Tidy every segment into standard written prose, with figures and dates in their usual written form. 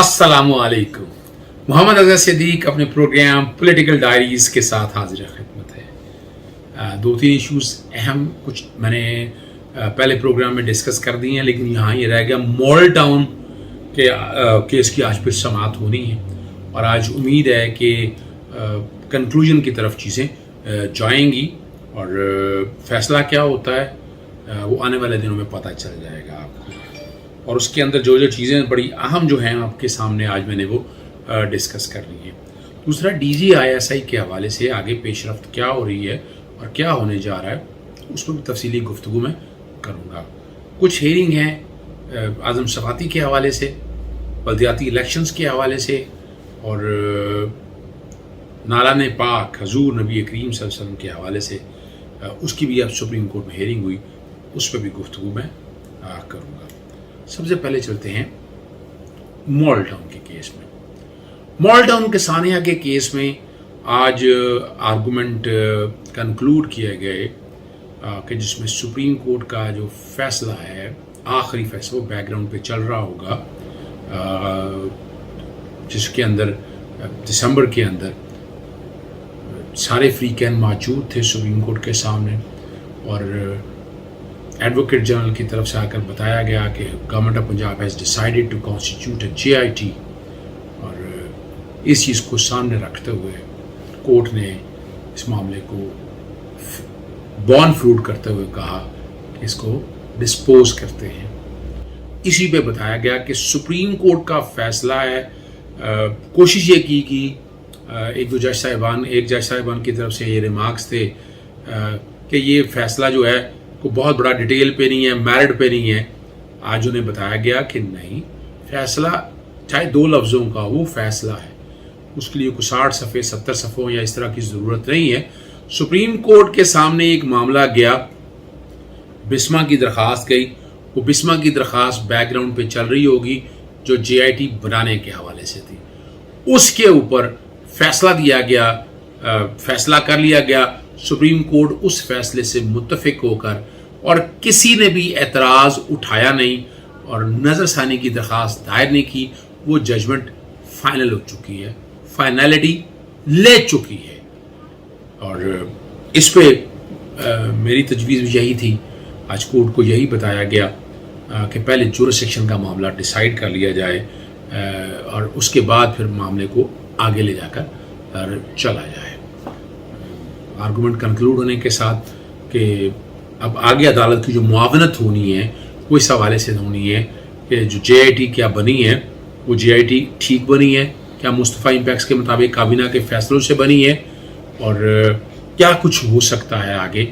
अस्सलामु अलैकुम। मोहम्मद अज़हर सिद्दीक अपने प्रोग्राम पॉलिटिकल डायरीज़ के साथ हाजिर खिदमत है। दो तीन इश्यूज़ अहम कुछ मैंने पहले प्रोग्राम में डिस्कस कर दिए हैं, लेकिन यहाँ ये रह गया मॉडल टाउन के केस की आज फिर समाअत होनी है और आज उम्मीद है कि कंक्लूजन की तरफ चीज़ें जाएंगी और फैसला क्या होता है वो आने वाले दिनों में पता चल जाएगा आपको। और उसके अंदर जो जो चीज़ें बड़ी अहम जो हैं आपके सामने आज मैंने वो डिस्कस करनी है। दूसरा DGISI के हवाले से आगे पेशरफ्त क्या हो रही है और क्या होने जा रहा है उस पर भी तफसीली गुफ्तगू मैं करूँगा। कुछ हेयरिंग हैं आज़म सफ़ाती के हवाले से, बल्दियाती इलेक्शंस के हवाले से और नालान पाक हजूर नबी करीम सल्लल्लाहु अलैहि वसल्लम के हवाले से उसकी भी अब सुप्रीम कोर्ट में हेयरिंग हुई, उस पर भी गुफ्तगू मैं करूँगा। सबसे पहले चलते हैं मॉडल टाउन के केस में। मॉडल टाउन के सानिया के केस में आज आर्गूमेंट कंक्लूड किए गए कि जिसमें सुप्रीम कोर्ट का जो फैसला है, आखिरी फैसला, वो बैकग्राउंड पे चल रहा होगा, जिसके अंदर दिसंबर के अंदर सारे फ्री कैन मौजूद थे सुप्रीम कोर्ट के सामने और एडवोकेट जनरल की तरफ से आकर बताया गया कि government of Punjab has decided to constitute a JIT और इस चीज़ को सामने रखते हुए कोर्ट ने इस मामले को बॉर्न फ्रूट करते हुए कहा कि इसको डिस्पोज करते हैं। इसी पे बताया गया कि सुप्रीम कोर्ट का फैसला है। कोशिश ये की कि एक जज साहिबान की तरफ से ये रिमार्क्स थे कि ये फैसला जो है को बहुत बड़ा डिटेल पे नहीं है, मैरिट पे नहीं है। आज उन्हें बताया गया कि नहीं, फैसला चाहे 2 लफ्ज़ों का वो फैसला है, उसके लिए कोई 60 सफ़े 70 सफ़ों या इस तरह की ज़रूरत नहीं है। सुप्रीम कोर्ट के सामने एक मामला गया, बिस्मा की दरख्वास्त गई, वो बिस्मा की दरख्वास्त बैकग्राउंड पे चल रही होगी जो JIT बनाने के हवाले से थी, उसके ऊपर फैसला दिया गया, फैसला कर लिया गया। सुप्रीम कोर्ट उस फैसले से मुत्तफिक होकर और किसी ने भी एतराज़ उठाया नहीं और नज़रसानी की दरख्वास्त दायर नहीं की। वो जजमेंट फाइनल हो चुकी है, फाइनलिटी ले चुकी है और इस पे मेरी तजवीज़ यही थी, आज कोर्ट को यही बताया गया कि पहले जुरिसडिक्शन का मामला डिसाइड कर लिया जाए और उसके बाद फिर मामले को आगे ले जाकर चला जाए। आर्गूमेंट कंक्लूड होने के साथ कि अब आगे अदालत की जो मुआवनत होनी है वो इस हवाले से होनी है कि जो JIT क्या बनी है वो JIT ठीक बनी है, क्या मुस्तफ़ा इम्पैक्ट्स के मुताबिक काबीना के फैसलों से बनी है और क्या कुछ हो सकता है आगे,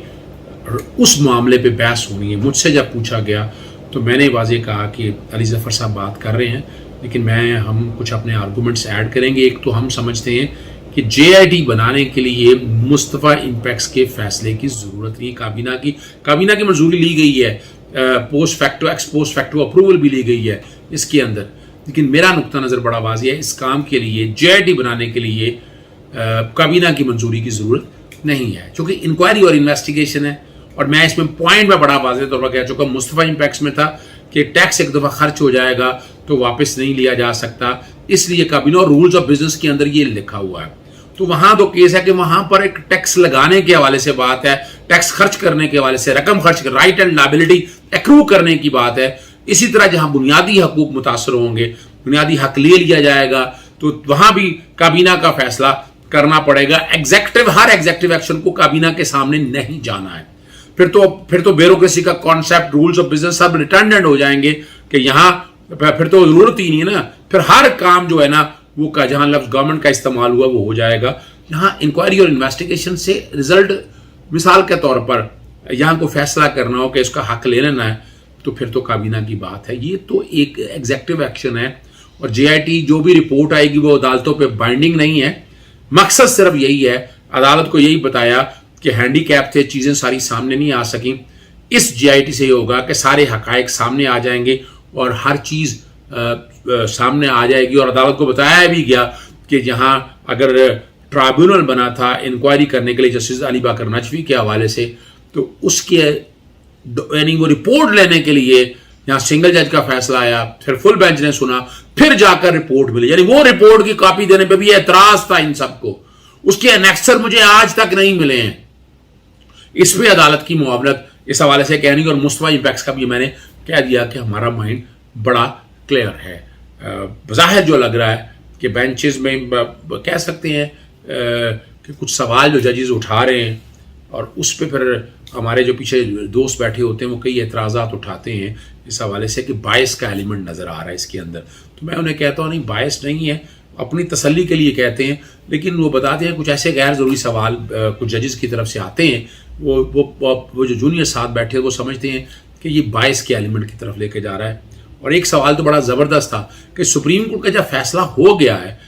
और उस मामले पे बहस होनी है। मुझसे जब पूछा गया तो मैंने वाज़ेह कहा कि अली ज़फ़र साहब बात कर रहे हैं, लेकिन हम कुछ अपने आर्गूमेंट्स ऐड करेंगे। एक तो हम समझते हैं कि JIT बनाने के लिए मुस्तफ़ा इम्पैक्ट्स के फैसले की ज़रूरत नहीं, काबीना की मंजूरी ली गई है, post facto x post facto approval भी ली गई है इसके अंदर, लेकिन मेरा नुक्ता नज़र बड़ा वाज़ेह है, इस काम के लिए JIT बनाने के लिए काबीना की मंजूरी की ज़रूरत नहीं है, क्योंकि इंक्वायरी और इन्वेस्टिगेशन है। और मैं इसमें पॉइंट में बड़ा वाज़ेह तौर पर कह चुका, मुस्तफ़ा इम्पैक्ट्स में था कि टैक्स एक दफ़ा खर्च हो जाएगा तो वापस नहीं लिया जा सकता, इसलिए काबीना और रूल्स ऑफ बिजनेस के अंदर ये लिखा हुआ है। तो वहां तो केस है कि वहां पर एक टैक्स लगाने के हवाले से बात है, टैक्स खर्च करने के हवाले से, रकम खर्च, राइट एंड लायबिलिटी एक्रू करने की बात है। इसी तरह जहां बुनियादी हकूक मुतासर होंगे, बुनियादी हक ले लिया जाएगा, तो वहां भी काबीना का फैसला करना पड़ेगा। हर एग्जेक्टिव एक्शन को काबीना के सामने नहीं जाना है। फिर तो ब्यूरोक्रेसी का कॉन्सेप्ट, रूल्स ऑफ बिजनेस सब रिटर्डेंट हो जाएंगे कि यहाँ फिर तो जरूरत ही नहीं है ना, फिर हर काम जो है ना वो का जहां लफ्ज गवर्नमेंट का इस्तेमाल हुआ वो हो जाएगा। यहाँ इंक्वायरी और इन्वेस्टिगेशन से रिजल्ट, मिसाल के तौर पर यहाँ को फैसला करना हो कि इसका हक ले लेना है तो फिर तो काबीना की बात है। ये तो एक एग्जेक्टिव एक्शन है और JIT जो भी रिपोर्ट आएगी वो अदालतों पे बाइंडिंग नहीं है। मकसद सिर्फ यही है, अदालत को यही बताया कि हैंडीकैप थे, चीज़ें सारी सामने नहीं आ सकी। इस JIT से ये होगा कि सारे हकायक सामने आ जाएंगे और हर चीज़ सामने आ जाएगी। और अदालत को बताया भी गया कि जहां अगर ट्राइब्यूनल बना था इंक्वायरी करने के लिए जस्टिस अली बाकर नजवी के हवाले से, तो उसके यानी वो रिपोर्ट लेने के लिए यहाँ सिंगल जज का फैसला आया, फिर फुल बेंच ने सुना, फिर जाकर रिपोर्ट मिली, यानी वो रिपोर्ट की कॉपी देने पे भी एतराज था इन सबको, उसके एनेक्सर मुझे आज तक नहीं मिले हैं। इस पे अदालत की मुआवनत इस हवाले से कहनी, और मुस्तफा इंपैक्स का भी मैंने कह दिया कि हमारा माइंड बड़ा क्लियर है। बज़ाहिर जो लग रहा है कि बेंचेस में कह सकते हैं कि कुछ सवाल जो जजेस उठा रहे हैं और उस पर फिर हमारे जो पीछे दोस्त बैठे होते हैं वो कई एतराज़ात उठाते हैं इस हवाले से कि बायस का एलिमेंट नज़र आ रहा है इसके अंदर। तो मैं उन्हें कहता हूँ नहीं, बायस नहीं है, अपनी तसल्ली के लिए कहते हैं, लेकिन वो बताते हैं कुछ ऐसे गैर ज़रूरी सवाल कुछ जजेस की तरफ से आते हैं, वो जो जूनियर साथ बैठे वो समझते हैं कि ये बायस के एलिमेंट की तरफ लेके जा रहा है। और एक सवाल तो बड़ा ज़बरदस्त था कि सुप्रीम कोर्ट का जब फैसला हो गया है,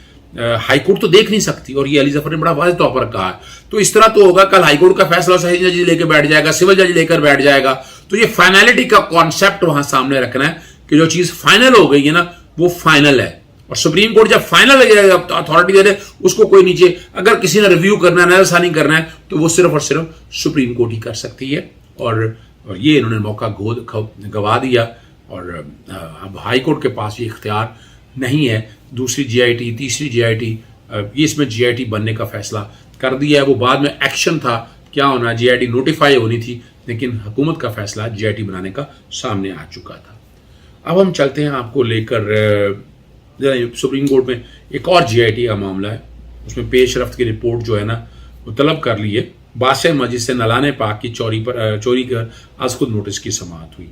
हाई कोर्ट तो देख नहीं सकती, और ये अली जफर ने बड़ा वाज़ेह तौर पर कहा है, तो इस तरह तो होगा कल हाई कोर्ट का फैसला सही जज लेकर बैठ जाएगा, सिविल जज लेकर बैठ जाएगा। तो ये फाइनलिटी का कॉन्सेप्ट वहां सामने रखना है कि जो चीज़ फाइनल हो गई है ना वो फाइनल है, और सुप्रीम कोर्ट जब फाइनल अथॉरिटी दे दे उसको कोई नीचे अगर किसी ने रिव्यू करना है, नजरसानी करना है, तो वो सिर्फ और सिर्फ सुप्रीम कोर्ट ही कर सकती है। और ये इन्होंने मौका गवा दिया, और अब हाई कोर्ट के पास ये इख्तियार नहीं है। दूसरी जीआईटी, तीसरी जीआईटी, ये इसमें जीआईटी बनने का फैसला कर दिया है। वो बाद में एक्शन था, क्या होना, जीआईटी नोटिफाई होनी थी, लेकिन हुकूमत का फैसला जीआईटी बनाने का सामने आ चुका था। अब हम चलते हैं आपको लेकर सुप्रीम कोर्ट में एक और जीआईटी का मामला है, उसमें पेश रफ्त की रिपोर्ट जो है ना वो तलब कर ली है। बादशाह मस्जिद से नलाने पाक की चोरी कर आज खुद नोटिस की समाअत हुई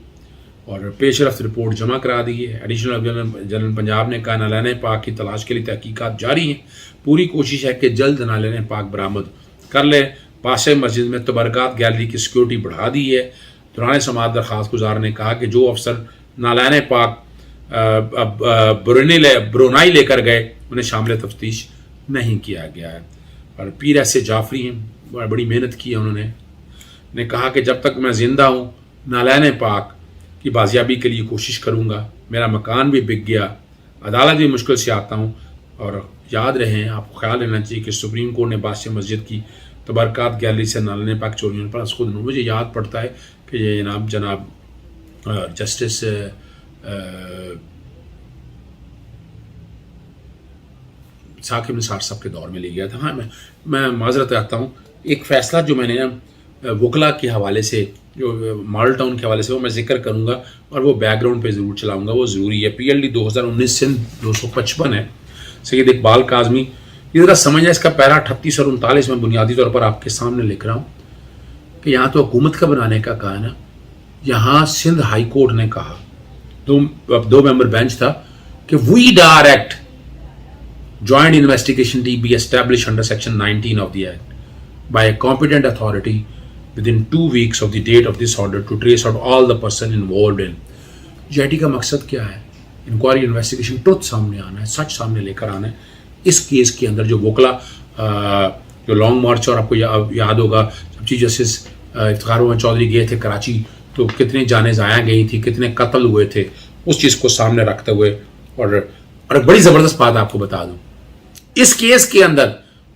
और पेश रफ्त रिपोर्ट जमा करा दी है। एडिशनल जनरल पंजाब ने कहा नलाने पाक की तलाश के लिए तहकीकात जारी हैं, पूरी कोशिश है कि जल्द नलाने पाक बरामद कर ले। बादशाह मस्जिद में तबरकात गैलरी की सिक्योरिटी बढ़ा दी है। दौरान समाअत दरख्वास्त गुजार ने कहा कि जो अफसर नालाने पाक ब्रुनाई लेकर गए उन्हें शामिल तफ्तीश नहीं किया गया है। और पीर ऐसे जाफरी हैं, बड़ी मेहनत की है उन्होंने कहा कि जब तक मैं जिंदा हूँ नालाने पाक की बाजियाबी के लिए कोशिश करूँगा। मेरा मकान भी बिक गया, अदालत भी मुश्किल से आता हूँ। और याद रहे, आपको ख्याल रहना चाहिए कि सुप्रीम कोर्ट ने बादशाह मस्जिद की तबरकात गैलरी से नालाने पाक चोरियों पर खुद मुझे याद पड़ता है कि ये जनाब जस्टिस साकिब निसार साहब के दौर में ले गया था। हाँ, मैं माजरत रखता हूँ, एक फ़ैसला जो मैंने ना वकला के हवाले से, जो मॉडल टाउन के हवाले से, वो मैं जिक्र करूँगा और वो बैकग्राउंड पे ज़रूर चलाऊँगा, वो ज़रूरी है। PLD 2019 सिंध 255 है, सैयद इकबाल काज़मी। ये ज़रा समझना, इसका पैरा 38 और 39 में बुनियादी तौर पर आपके सामने लिख रहा हूँ कि यहाँ तो हुकूमत का बनाने का कहा है ना, यहाँ सिंध हाई कोर्ट ने कहा, दो मेंबर बेंच था, कि we direct joint investigation team be established under section 19 of the act by a competent authority within 2 weeks of the date of this order to trace out all the person involved in। JIT का मकसद क्या है? Inquiry, investigation, truth सामने आना है, सच सामने लेकर आना है। इस केस के अंदर जो वकला जो लॉन्ग मार्च, और आपको याद होगा जब चीफ जस्टिस इफ्तिखार रहमान चौधरी गए थे कराची, तो कितने जाने ज़ाया गई थी, कितने कत्ल हुए थे, उस चीज़ को सामने रखते हुए। और एक बड़ी ज़बरदस्त बात आपको बता दूँ, इस केस के अंदर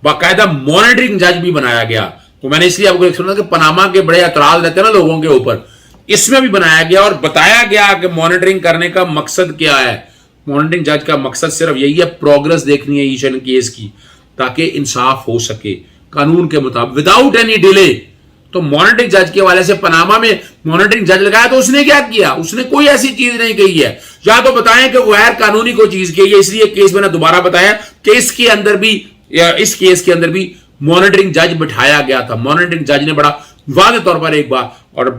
बाकायदा मॉनिटरिंग जज भी बनाया गया। तो मैंने इसलिए आपको सुना कि पनामा के बड़े एतराज रहते हैं ना लोगों के ऊपर, इसमें भी बनाया गया और बताया गया कि मॉनिटरिंग करने का मकसद क्या है। मॉनिटरिंग जज का मकसद सिर्फ यही है, प्रोग्रेस देखनी है ईशन केस की, ताकि इंसाफ हो सके कानून के मुताबिक विदाउट एनी डिले। तो मॉनिटरिंग जज के हवाले से पनामा में मॉनिटरिंग जज लगाया, तो उसने क्या किया? उसने कोई ऐसी चीज नहीं कही है, या तो बताएं कि गैर कानूनी कोई चीज की है। इसलिए केस मैंने दोबारा बताया कि इस केस के अंदर भी मॉनिटरिंग जज बिठाया गया था। मॉनिटरिंग जज ने बड़ा वाज़ेह तौर पर एक बार और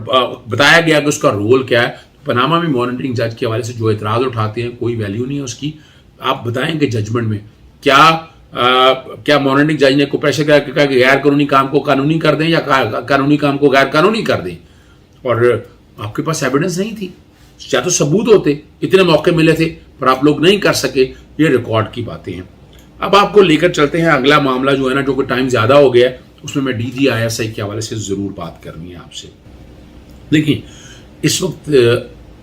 बताया गया कि उसका रोल क्या है। पनामा में मॉनिटरिंग जज के हवाले से जो एतराज उठाते हैं, कोई वैल्यू नहीं है उसकी। आप बताएं कि जजमेंट में क्या मॉनिटरिंग जज ने को प्रेशर किया कि गैर कानूनी काम को कानूनी कर दें या कानूनी काम को गैर कानूनी कर दें, और आपके पास एविडेंस नहीं थी, या तो सबूत होते, इतने मौके मिले थे पर आप लोग नहीं कर सके। ये रिकॉर्ड की बातें हैं। अब आपको लेकर चलते हैं अगला मामला जो है ना, जो कि टाइम ज़्यादा हो गया है, उसमें मैं DGISI के हवाले से ज़रूर बात करनी है आपसे। देखिए, इस वक्त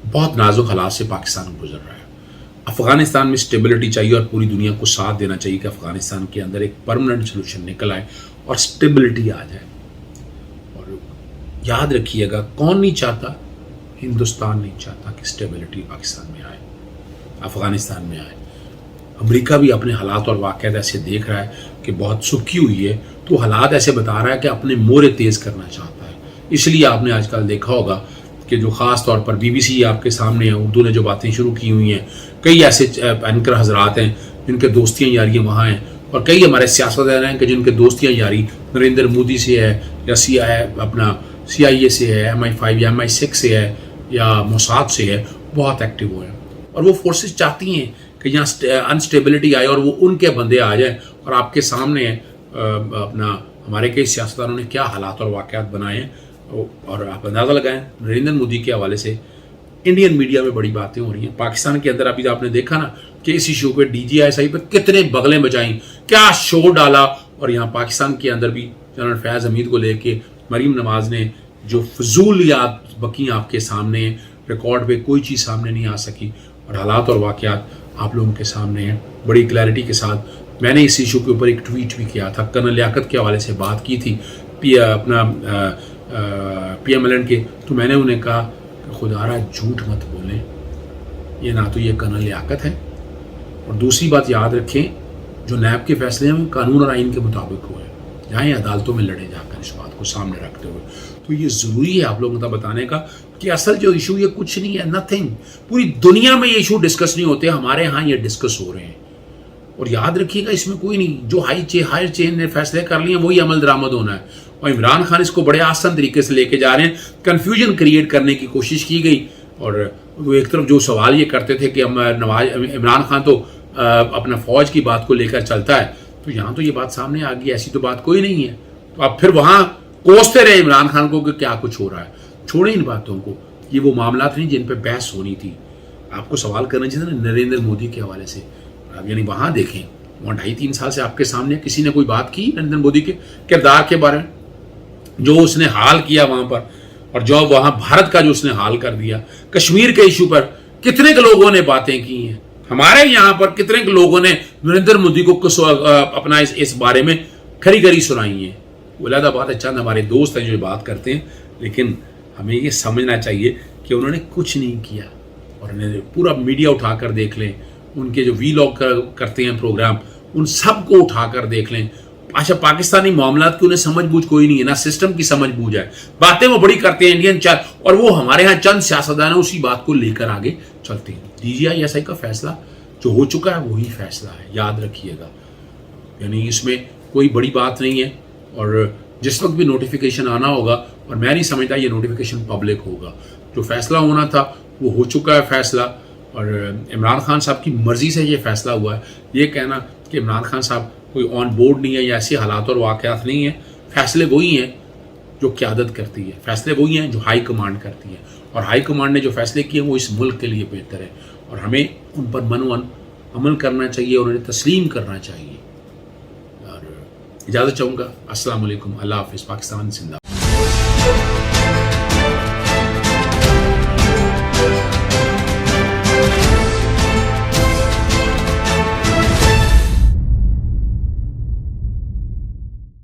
बहुत नाजुक हालात से पाकिस्तान गुजर रहा है। अफगानिस्तान में स्टेबिलिटी चाहिए और पूरी दुनिया को साथ देना चाहिए कि अफगानिस्तान के अंदर एक परमानेंट सोल्यूशन निकल आए और स्टेबिलिटी आ जाए। और याद रखिएगा, कौन नहीं चाहता ہندوستان نہیں چاہتا کہ اسٹیبلٹی پاکستان میں آئے، افغانستان میں آئے۔ امریکہ بھی اپنے حالات اور واقعات ایسے دیکھ رہا ہے کہ بہت سکی ہوئی ہے، تو حالات ایسے بتا رہا ہے کہ اپنے مورے تیز کرنا چاہتا ہے۔ اس لیے آپ نے آج کل دیکھا ہوگا کہ جو خاص طور پر بی بی سی آپ کے سامنے ہے، اردو نے جو باتیں شروع کی ہوئی ہیں، کئی ایسے اینکر حضرات ہیں جن کے دوستیاں یاریاں وہاں ہیں، اور کئی ہمارے سیاستدان ہیں کہ جن کے دوستیاں یاری نریندر مودی سے ہے، یا سی آئی اے سے ہے، MI5 یا MI6 سے ہے، یا موساد سے ہے، بہت ایکٹیو ہوئے ہیں۔ اور وہ فورسز چاہتی ہیں کہ یہاں انسٹیبلٹی آئے اور وہ ان کے بندے آ جائیں، اور آپ کے سامنے ہمارے کئی سیاستدانوں نے کیا حالات اور واقعات بنائے ہیں، اور آپ اندازہ لگائیں نریندر مودی کے حوالے سے انڈین میڈیا میں بڑی باتیں ہو رہی ہیں۔ پاکستان کے اندر ابھی آپ نے دیکھا نا کہ اس ایشو پہ DGI پہ کتنے بغلیں بجائیں، کیا شور ڈالا، اور یہاں پاکستان کے اندر بھی جنرل فیاض حمید کو لے کے مریم نواز نے جو فضولیات بکی آپ کے سامنے، ریکارڈ پہ کوئی چیز سامنے نہیں آ سکی، اور حالات اور واقعات آپ لوگوں کے سامنے ہیں بڑی کلیئرٹی کے ساتھ۔ میں نے اس ایشو کے اوپر ایک ٹویٹ بھی کیا تھا، کرنل لیاقت کے حوالے سے بات کی تھی PMLN کے، تو میں نے انہیں کہا کہ خدا را جھوٹ مت بولیں، یہ نہ تو یہ کرنل لیاقت ہے، اور دوسری بات یاد رکھیں جو نیب کے فیصلے ہیں وہ قانون اور آئین کے مطابق ہوئے، جائیں عدالتوں میں لڑے جا کر اس بات کو سامنے رکھتے ہوئے۔ تو یہ ضروری ہے آپ لوگوں تک بتانے کا کہ اصل جو ایشو یہ کچھ نہیں ہے، نتھنگ، پوری دنیا میں یہ ایشو ڈسکس نہیں ہوتے، ہمارے ہاں یہ ڈسکس ہو رہے ہیں۔ اور یاد رکھیے گا اس میں کوئی نہیں، جو ہائر چین نے فیصلے کر لیے ہیں وہی عمل درآمد ہونا ہے، اور عمران خان اس کو بڑے آسان طریقے سے لے کے جا رہے ہیں۔ کنفیوژن کریٹ کرنے کی کوشش کی گئی، اور وہ ایک طرف جو سوال یہ کرتے تھے کہ عمران خان تو اپنا فوج کی بات کو لے کر چلتا ہے، تو یہاں تو یہ بات سامنے آ گئی، ایسی تو بات کوئی نہیں ہے، تو آپ پھر وہاں کوستے رہے عمران خان کو کہ کیا کچھ ہو رہا ہے۔ چھوڑیں ان باتوں کو، یہ وہ معاملات نہیں جن پہ بحث ہونی تھی۔ آپ کو سوال کرنا چاہیے نا نریندر مودی کے حوالے سے، آپ یعنی وہاں دیکھیں، وہاں 2.5-3 سال سے آپ کے سامنے کسی نے کوئی بات کی نریندر مودی کے کردار کے بارے میں، جو اس نے حال کیا وہاں پر، اور جو وہاں بھارت کا جو اس نے حال کر دیا، کشمیر کے ایشو پر کتنے کے لوگوں نے باتیں کی ہیں، ہمارے یہاں پر کتنے کے لوگوں نے نریندر مودی کو اپنا اس بارے میں کھری کھری سنائی ہیں۔ وہ علیحدہ بات ہے، چند ہمارے دوست ہیں جو بات کرتے ہیں، لیکن ہمیں یہ سمجھنا چاہیے کہ انہوں نے کچھ نہیں کیا، اور انہیں پورا میڈیا اٹھا کر دیکھ لیں، ان کے جو ویلاگ کرتے ہیں پروگرام، ان سب کو اٹھا کر دیکھ لیں۔ اچھا پاکستانی معاملات کی انہیں سمجھ بوجھ کوئی نہیں ہے، نہ سسٹم کی سمجھ بوجھ ہے، باتیں وہ بڑی کرتے ہیں انڈین اور وہ ہمارے ہاں چند سیاستدان ہیں اسی بات کو لے کر آگے چلتے ہیں۔ DGI کا فیصلہ جو ہو چکا ہے وہی فیصلہ ہے، یاد رکھیے گا، یعنی اس میں کوئی بڑی بات نہیں ہے، اور جس وقت بھی نوٹیفیکیشن آنا ہوگا، اور میں نہیں سمجھتا یہ نوٹیفیکیشن پبلک ہوگا، جو فیصلہ ہونا تھا وہ ہو چکا ہے فیصلہ، اور عمران خان صاحب کی مرضی سے یہ فیصلہ ہوا ہے۔ یہ کہنا کہ عمران خان صاحب کوئی آن بورڈ نہیں ہے یا ایسے حالات اور واقعات نہیں ہیں، فیصلے وہی ہیں جو قیادت کرتی ہے، فیصلے وہی ہیں جو ہائی کمانڈ کرتی ہے، اور ہائی کمانڈ نے جو فیصلے کیے وہ اس ملک کے لیے بہتر ہے، اور ہمیں ان پر منوان عمل کرنا چاہیے اور انہیں تسلیم کرنا چاہیے۔ اور اجازت چاہوں گا، السلام علیکم، اللہ حافظ، پاکستان زندہ۔